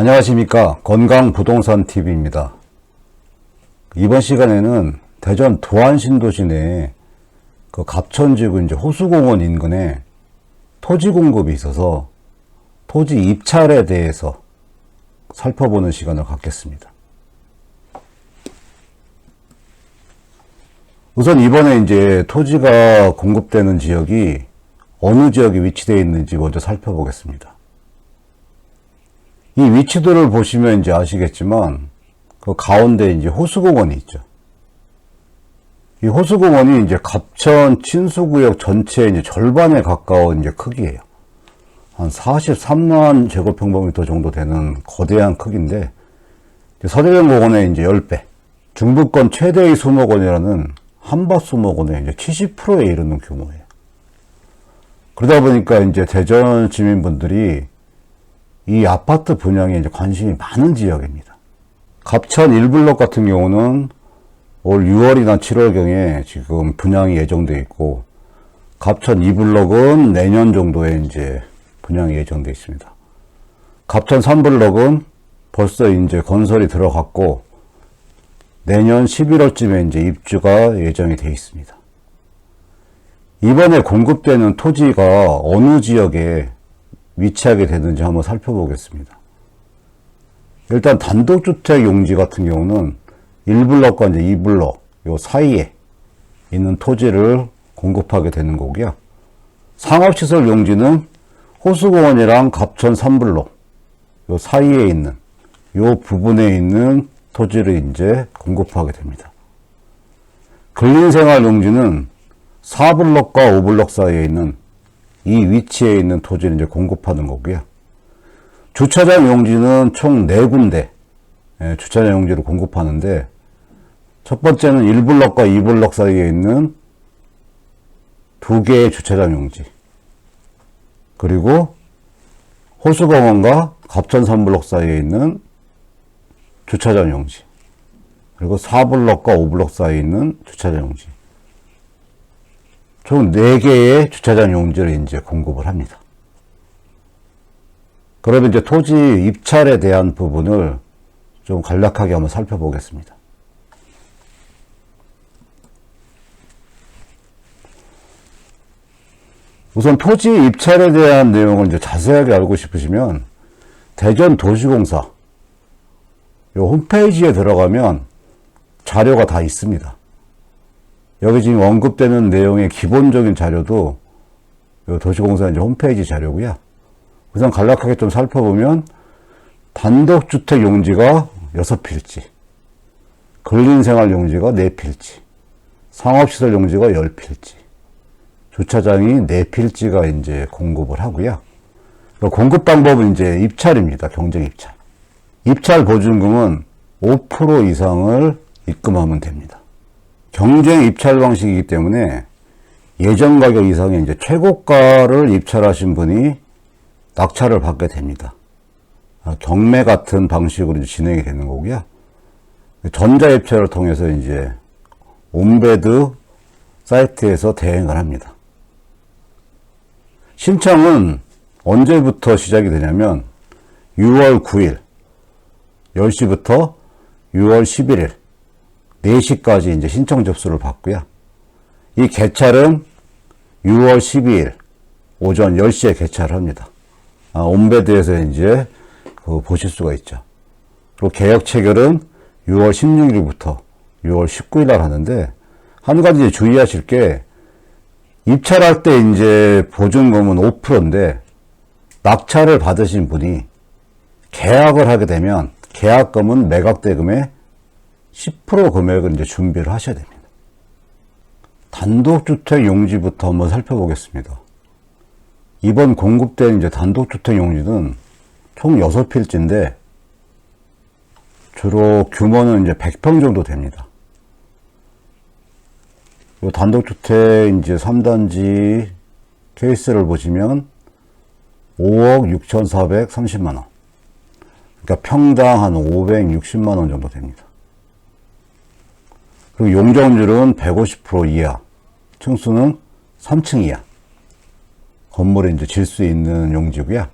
안녕하십니까. 건강부동산TV입니다. 이번 시간에는 대전 도안신도시 내에 갑천지구 이제 호수공원 인근에 토지 공급이 있어서 토지 입찰에 대해서 살펴보는 시간을 갖겠습니다. 우선 이번에 이제 토지가 공급되는 지역이 어느 지역에 위치되어 있는지 먼저 살펴보겠습니다. 이 위치들을 보시면 이제 아시겠지만 그 가운데 이제 호수공원이 있죠. 이 호수공원이 이제 갑천 친수구역 전체의 이제 절반에 가까운 이제 크기예요. 한 43만 제곱평방미터 정도 되는 거대한 크기인데, 서대변 공원의 이제 10배, 중부권 최대의 수목원이라는 한밭수목원의 이제 70%에 이르는 규모예요. 그러다 보니까 이제 대전 시민분들이 이 아파트 분양에 이제 관심이 많은 지역입니다. 갑천 1블럭 같은 경우는 올 6월이나 7월경에 지금 분양이 예정되어 있고, 갑천 2블럭은 내년 정도에 이제 분양이 예정되어 있습니다. 갑천 3블럭은 벌써 이제 건설이 들어갔고, 내년 11월쯤에 이제 입주가 예정이 되어 있습니다. 이번에 공급되는 토지가 어느 지역에 위치하게 되는지 한번 살펴보겠습니다. 일단 단독주택 용지 같은 경우는 1블럭과 이제 2블럭 요 사이에 있는 토지를 공급하게 되는 거고요. 상업시설 용지는 호수공원이랑 갑천 3블럭 요 사이에 있는 요 부분에 있는 토지를 이제 공급하게 됩니다. 근린생활 용지는 4블럭과 5블럭 사이에 있는 이 위치에 있는 토지를 이제 공급하는 거고요. 주차장 용지는 총 4군데 주차장 용지를 공급하는데, 첫 번째는 1블럭과 2블럭 사이에 있는 2개의 주차장 용지, 그리고 호수공원과 갑천 3블럭 사이에 있는 주차장 용지, 그리고 4블럭과 5블럭 사이에 있는 주차장 용지, 총 4개의 주차장 용지를 이제 공급을 합니다. 그러면 이제 토지 입찰에 대한 부분을 좀 간략하게 한번 살펴보겠습니다. 우선 토지 입찰에 대한 내용을 이제 자세하게 알고 싶으시면 대전도시공사 요 홈페이지에 들어가면 자료가 다 있습니다. 여기 지금 언급되는 내용의 기본적인 자료도 요 도시공사 이제 홈페이지 자료고요. 우선 간략하게 좀 살펴보면 단독주택 용지가 6필지, 근린생활 용지가 4필지, 상업시설 용지가 10필지, 주차장이 4필지가 이제 공급을 하고요. 공급 방법은 이제 입찰입니다. 경쟁 입찰. 입찰 보증금은 5% 이상을 입금하면 됩니다. 경쟁 입찰 방식이기 때문에 예정 가격 이상의 이제 최고가를 입찰하신 분이 낙찰을 받게 됩니다. 경매 같은 방식으로 이제 진행이 되는 거고요. 전자 입찰을 통해서 이제 온베드 사이트에서 대행을 합니다. 신청은 언제부터 시작이 되냐면 6월 9일 10시부터 6월 11일 4시까지 이제 신청 접수를 받고요. 이 개찰은 6월 12일 오전 10시에 개찰을 합니다. 온베드에서 이제 보실 수가 있죠. 그리고 계약 체결은 6월 16일부터 6월 19일 날 하는데, 한 가지 주의하실 게, 입찰할 때 이제 보증금은 5%인데, 낙찰을 받으신 분이 계약을 하게 되면 계약금은 매각대금의 10% 금액을 이제 준비를 하셔야 됩니다. 단독주택 용지부터 한번 살펴보겠습니다. 이번 공급된 이제 단독주택 용지는 총 6필지인데, 주로 규모는 이제 100평 정도 됩니다. 이 단독주택 이제 3단지 케이스를 보시면 5억 6,430만원. 그러니까 평당 한 560만원 정도 됩니다. 그리고 용적률은 150% 이하, 층수는 3층 이하 건물에 이제 질 수 있는 용지고요.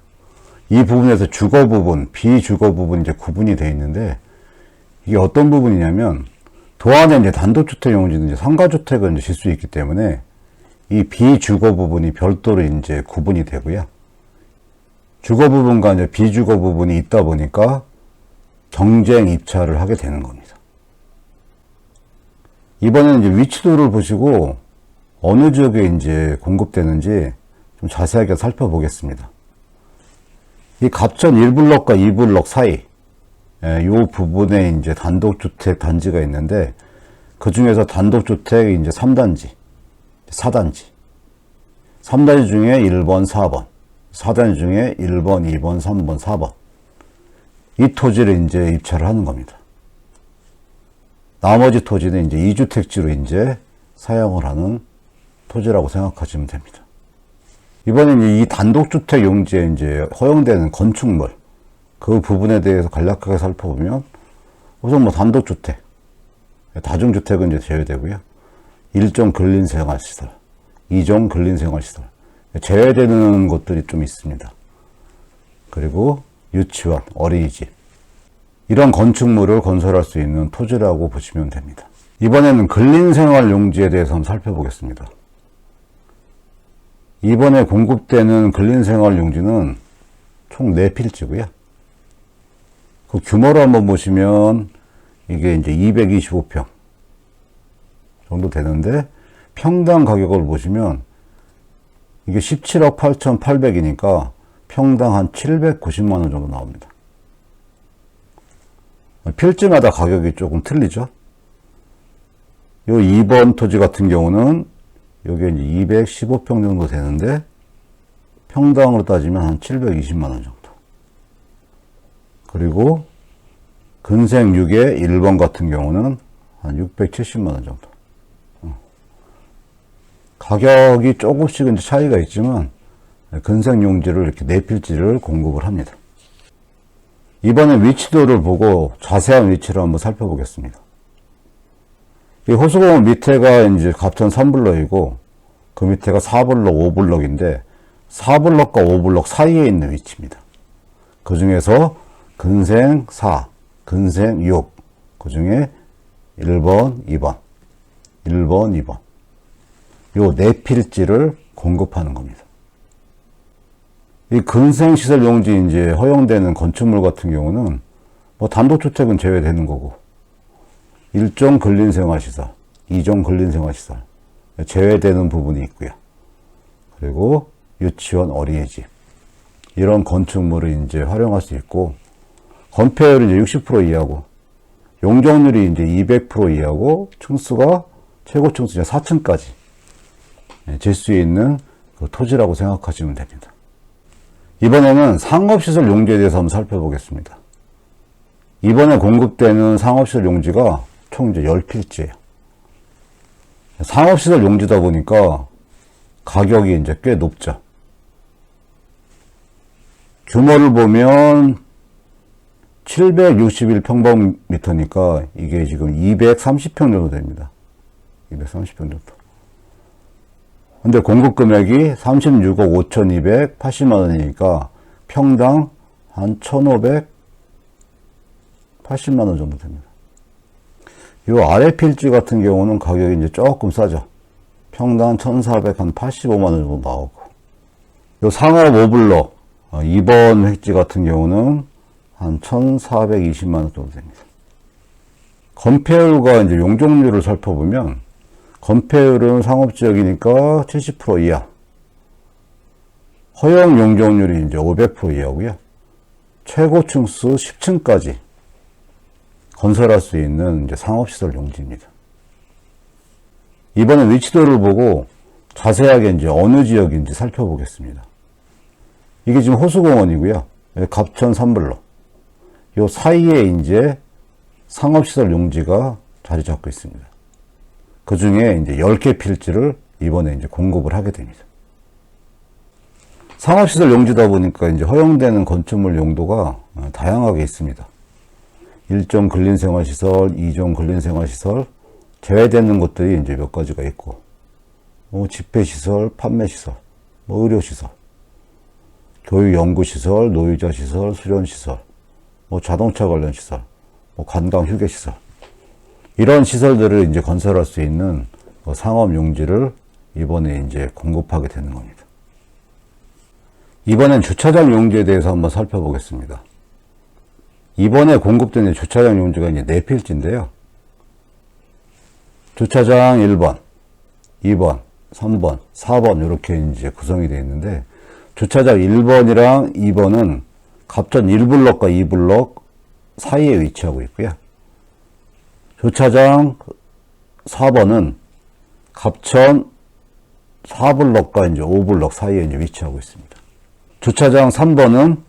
이 부분에서 주거 부분, 비주거 부분 이제 구분이 되어 있는데, 이게 어떤 부분이냐면, 도안에 이제 단독주택 용지는 이제 상가주택을 이제 질 수 있기 때문에, 이 비주거 부분이 별도로 이제 구분이 되고요. 주거 부분과 이제 비주거 부분이 있다 보니까 경쟁 입찰을 하게 되는 겁니다. 이번에는 이제 위치도를 보시고 어느 지역에 이제 공급되는지 좀 자세하게 살펴보겠습니다. 이 갑천 1블럭과 2블럭 사이, 이 부분에 이제 단독주택 단지가 있는데, 그 중에서 단독주택 이제 3단지, 4단지. 3단지 중에 1번, 4번. 4단지 중에 1번, 2번, 3번, 4번. 이 토지를 이제 입찰을 하는 겁니다. 나머지 토지는 이제 2주택지로 이제 사용을 하는 토지라고 생각하시면 됩니다. 이번에 이 단독주택 용지에 이제 허용되는 건축물, 그 부분에 대해서 간략하게 살펴보면, 우선 뭐 단독주택, 다중주택은 이제 제외되고요. 1종 근린생활시설, 2종 근린생활시설, 제외되는 것들이 좀 있습니다. 그리고 유치원, 어린이집, 이런 건축물을 건설할 수 있는 토지라고 보시면 됩니다. 이번에는 근린생활 용지에 대해서 한번 살펴보겠습니다. 이번에 공급되는 근린생활 용지는 총 4필지고요. 그 규모를 한번 보시면 이게 이제 225평 정도 되는데, 평당 가격을 보시면 이게 17억 8,800이니까 평당 한 790만 원 정도 나옵니다. 필지마다 가격이 조금 틀리죠. 요 2번 토지 같은 경우는 여기 이제 215평 정도 되는데, 평당으로 따지면 한 720만 원 정도. 그리고 근생 6의 1번 같은 경우는 한 670만 원 정도. 가격이 조금씩 이제 차이가 있지만, 근생 용지를 이렇게 4필지를 공급을 합니다. 이번에 위치도를 보고 자세한 위치를 한번 살펴보겠습니다. 이 호수공원 밑에가 이제 갑천 3블럭이고, 그 밑에가 4블럭, 5블럭인데, 4블럭과 5블럭 사이에 있는 위치입니다. 그 중에서 근생 4, 근생 6, 그 중에 1번, 2번, 1번, 2번. 요 4필지를 공급하는 겁니다. 이 근생시설 용지 이제 허용되는 건축물 같은 경우는 뭐 단독주택은 제외되는 거고, 1종 근린생활시설, 2종 근린생활시설 제외되는 부분이 있고요. 그리고 유치원, 어린이집, 이런 건축물을 이제 활용할 수 있고, 건폐율이 이제 60% 이하고, 용적률이 이제 200% 이하고, 층수가 최고 층수 4층까지 질 수 있는 그 토지라고 생각하시면 됩니다. 이번에는 상업시설 용지에 대해서 한번 살펴보겠습니다. 이번에 공급되는 상업시설 용지가 총 이제 10필지예요. 상업시설 용지다 보니까 가격이 이제 꽤 높죠. 규모를 보면 761평방미터니까 이게 지금 230평 정도 됩니다. 230평 정도. 근데 공급 금액이 36억 5,280만 원이니까 평당 한 1,580만 원 정도 됩니다. 이 아래 필지 같은 경우는 가격이 이제 조금 싸죠. 평당 1,485만 원 정도 나오고, 이 상업 5블럭 2번 획지 같은 경우는 한 1,420만 원 정도 됩니다. 건폐율과 이제 용적률을 살펴보면, 건폐율은 상업지역이니까 70% 이하, 허용 용적률이 이제 500% 이하고요. 최고 층수 10층까지 건설할 수 있는 이제 상업시설 용지입니다. 이번에 위치도를 보고 자세하게 이제 어느 지역인지 살펴보겠습니다. 이게 지금 호수공원이고요. 갑천 3블럭. 요 사이에 이제 상업시설 용지가 자리 잡고 있습니다. 그 중에 이제 10개 필지를 이번에 이제 공급을 하게 됩니다. 상업시설 용지다 보니까 이제 허용되는 건축물 용도가 다양하게 있습니다. 1종 근린생활시설, 2종 근린생활시설, 제외되는 것들이 이제 몇 가지가 있고, 뭐 집회시설, 판매시설, 뭐 의료시설. 교육연구시설, 노유자시설, 수련시설, 뭐 자동차 관련 시설, 뭐 관광 휴게시설. 이런 시설들을 이제 건설할 수 있는 상업 용지를 이번에 이제 공급하게 되는 겁니다. 이번엔 주차장 용지에 대해서 한번 살펴보겠습니다. 이번에 공급된 주차장 용지가 이제 4필지인데요. 주차장 1번, 2번, 3번, 4번 이렇게 이제 구성이 되어 있는데, 주차장 1번이랑 2번은 갑천 1블럭과 2블럭 사이에 위치하고 있고요. 주차장 4번은 갑천 4블럭과 이제 5블럭 사이에 이제 위치하고 있습니다. 주차장 3번은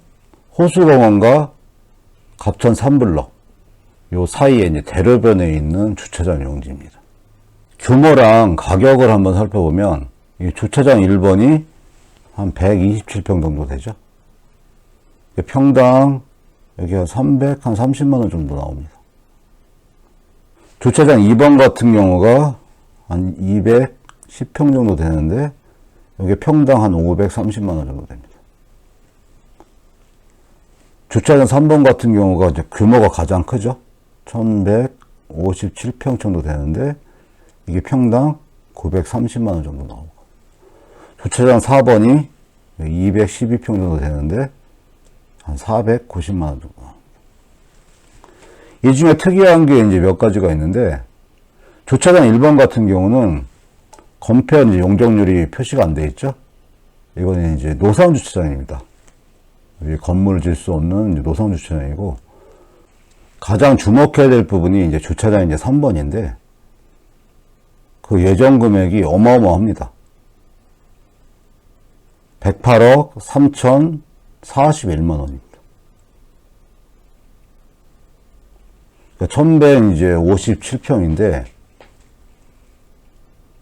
호수공원과 갑천 3블럭 요 사이에 이제 대로변에 있는 주차장 용지입니다. 규모랑 가격을 한번 살펴보면 이 주차장 1번이 한 127평 정도 되죠. 평당 여기 한 30만 원 정도 나옵니다. 주차장 2번 같은 경우가 한 210평 정도 되는데 여기 평당 한 530만 원 정도 됩니다. 주차장 3번 같은 경우가 이제 규모가 가장 크죠. 1157평 정도 되는데 이게 평당 930만 원 정도 나오고, 주차장 4번이 212평 정도 되는데 한 490만 원 정도 나옵니다. 이 중에 특이한 게 이제 몇 가지가 있는데, 주차장 1번 같은 경우는 건폐 용적률이 표시가 안 돼 있죠. 이거는 이제 노상 주차장입니다. 건물을 질 수 없는 노상 주차장이고, 가장 주목해야 될 부분이 이제 주차장 이제 3번인데, 그 예정 금액이 어마어마합니다. 108억 3,041만 원입니다. 그러니까 1157평인데,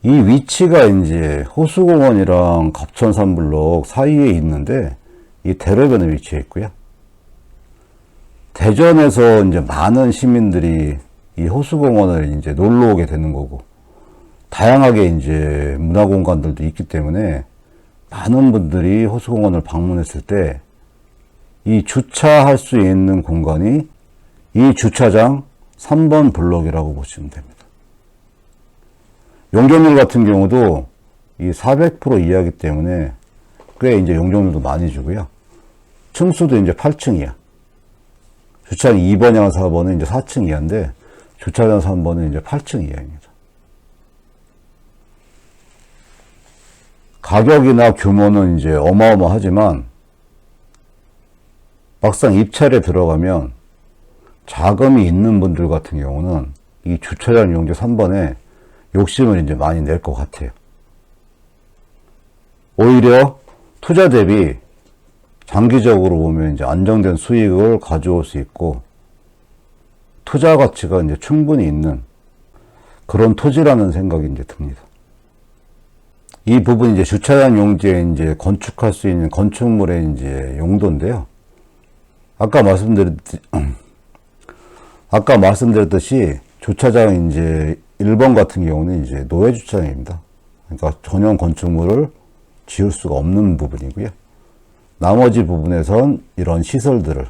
이 위치가 이제 호수공원이랑 갑천 3블럭 사이에 있는데, 이 대로변에 위치해 있고요. 대전에서 이제 많은 시민들이 이 호수공원을 이제 놀러 오게 되는 거고, 다양하게 이제 문화공간들도 있기 때문에 많은 분들이 호수공원을 방문했을 때 이 주차할 수 있는 공간이 이 주차장 3번 블럭이라고 보시면 됩니다. 용적률 같은 경우도 이 400% 이하이기 때문에 꽤 이제 용적률도 많이 주고요. 층수도 이제 8층 이하. 주차장 2번이랑 4번은 이제 4층 이하인데, 주차장 3번은 이제 8층 이하입니다. 가격이나 규모는 이제 어마어마하지만, 막상 입찰에 들어가면 자금이 있는 분들 같은 경우는 이 주차장 용지 3번에 욕심을 이제 많이 낼 것 같아요. 오히려 투자 대비 장기적으로 보면 이제 안정된 수익을 가져올 수 있고, 투자 가치가 이제 충분히 있는 그런 토지라는 생각이 이제 듭니다. 이 부분이 이제 주차장 용지에 이제 건축할 수 있는 건축물의 이제 용도인데요. 아까 말씀드렸듯이 주차장 이제 1번 같은 경우는 이제 노예 주차장입니다. 그러니까 전용 건축물을 지을 수가 없는 부분이고요. 나머지 부분에선 이런 시설들을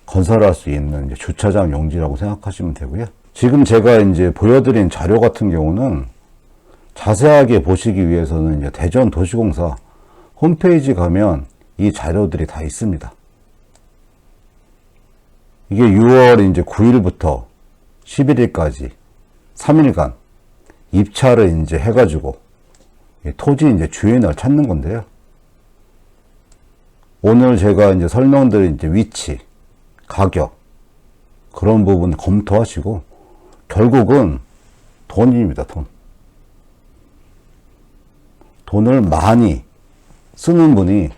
건설할 수 있는 이제 주차장 용지라고 생각하시면 되고요. 지금 제가 이제 보여드린 자료 같은 경우는 자세하게 보시기 위해서는 이제 대전도시공사 홈페이지 가면 이 자료들이 다 있습니다. 이게 6월 이제 9일부터 11일까지 3일간 입찰을 이제 해가지고 토지 이제 주인을 찾는 건데요. 오늘 제가 이제 설명드린 이제 위치, 가격, 그런 부분 검토하시고, 결국은 돈입니다, 돈. 돈을 많이 쓰는 분이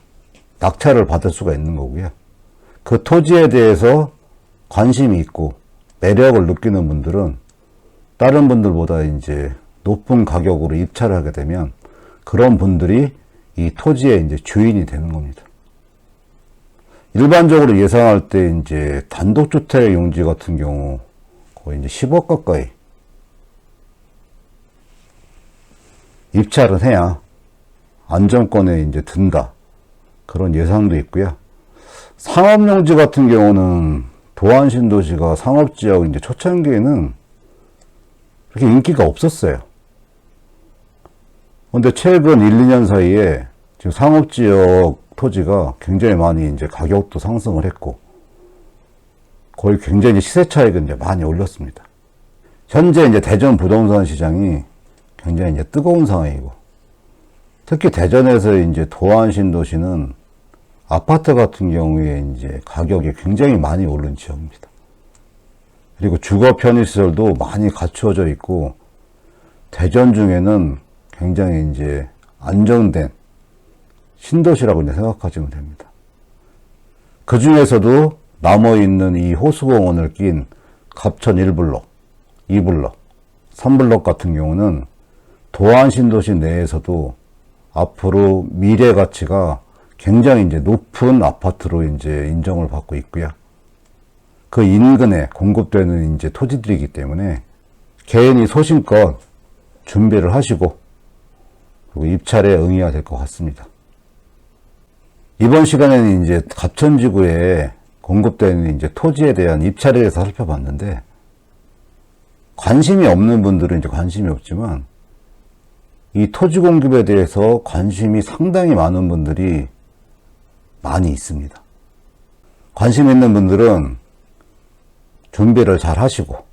낙찰을 받을 수가 있는 거고요. 그 토지에 대해서 관심이 있고 매력을 느끼는 분들은 다른 분들보다 이제 높은 가격으로 입찰을 하게 되면 그런 분들이 이 토지의 이제 주인이 되는 겁니다. 일반적으로 예상할 때 이제 단독주택 용지 같은 경우 거의 이제 10억 가까이 입찰을 해야 안정권에 이제 든다. 그런 예상도 있고요. 상업용지 같은 경우는 도안 신도시가 상업지역 이제 초창기에는 그렇게 인기가 없었어요. 근데 최근 1, 2년 사이에 지금 상업지역 토지가 굉장히 많이 이제 가격도 상승을 했고, 거의 굉장히 시세 차익은 이제 많이 올렸습니다. 현재 이제 대전 부동산 시장이 굉장히 이제 뜨거운 상황이고, 특히 대전에서 이제 도안 신도시는 아파트 같은 경우에 이제 가격이 굉장히 많이 오른 지역입니다. 그리고 주거 편의시설도 많이 갖추어져 있고, 대전 중에는 굉장히 이제 안정된 신도시라고 이제 생각하시면 됩니다. 그 중에서도 남아있는 이 호수공원을 낀 갑천 1블록, 2블록, 3블록 같은 경우는 도안 신도시 내에서도 앞으로 미래 가치가 굉장히 이제 높은 아파트로 이제 인정을 받고 있고요. 그 인근에 공급되는 이제 토지들이기 때문에 개인이 소신껏 준비를 하시고 그리고 입찰에 응해야 될 것 같습니다. 이번 시간에는 이제 갑천지구에 공급되는 이제 토지에 대한 입찰에 대해서 살펴봤는데, 관심이 없는 분들은 이제 관심이 없지만 이 토지 공급에 대해서 관심이 상당히 많은 분들이 많이 있습니다. 관심 있는 분들은 준비를 잘 하시고,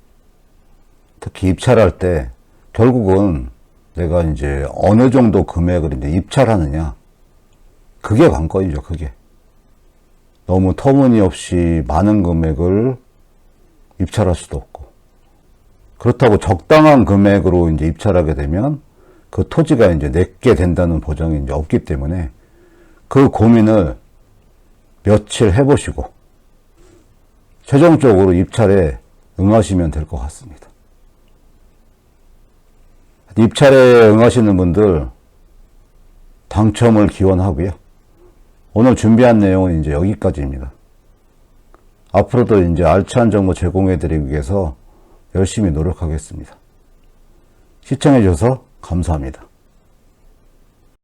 특히 입찰할 때 결국은 내가 이제 어느 정도 금액을 이제 입찰하느냐, 그게 관건이죠. 그게 너무 터무니없이 많은 금액을 입찰할 수도 없고, 그렇다고 적당한 금액으로 이제 입찰하게 되면 그 토지가 이제 내게 된다는 보장이 이제 없기 때문에 그 고민을 며칠 해보시고 최종적으로 입찰에 응하시면 될 것 같습니다. 입찰에 응하시는 분들 당첨을 기원하고요. 오늘 준비한 내용은 이제 여기까지입니다. 앞으로도 이제 알찬 정보 제공해드리기 위해서 열심히 노력하겠습니다. 시청해주셔서 감사합니다.